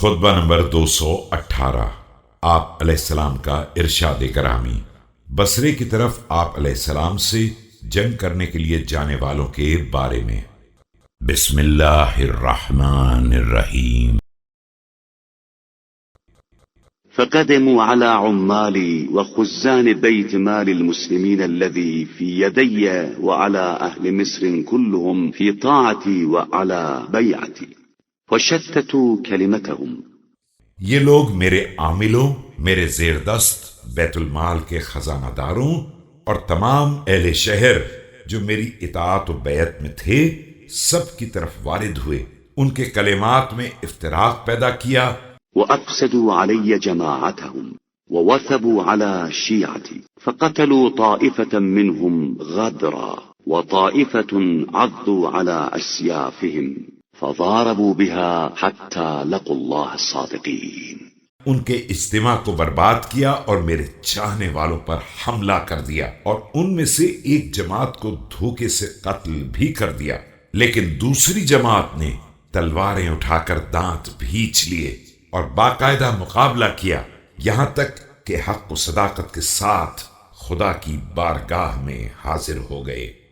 خطبہ نمبر 218۔ آپ علیہ السلام کا ارشاد گرامی۔ بصرے کی طرف آپ علیہ السلام سے جنگ کرنے کے لیے جانے والوں کے بارے میں۔ بسم اللہ الرحمن الرحیم۔ فقدموا على عمالي وخزان بيت مال المسلمين الذي في يدي وعلى أهل مصر كلهم في طاعتي وعلى بيعتي وشتتوا كلمتهم۔ یہ لوگ میرے عاملوں، میرے زیر دست بیت المال کے خزانہ داروں اور تمام اہل شہر جو میری اطاعت و بیعت میں تھے سب کی طرف وارد ہوئے، ان کے کلمات میں افتراق پیدا کیا، وأفسدوا علي جماعتهم ووثبوا على شيعتي فقتلوا طائفة منهم غدرا وطائفة عضوا على أسيافهم فضاربوا بها حتى لقوا الله الصادقين۔ ان کے اجتماع کو برباد کیا اور میرے چاہنے والوں پر حملہ کر دیا، اور ان میں سے ایک جماعت کو دھوکے سے قتل بھی کر دیا، لیکن دوسری جماعت نے تلواریں اٹھا کر دانت بھینچ لیے اور باقاعدہ مقابلہ کیا، یہاں تک کہ حق و صداقت کے ساتھ خدا کی بارگاہ میں حاضر ہو گئے۔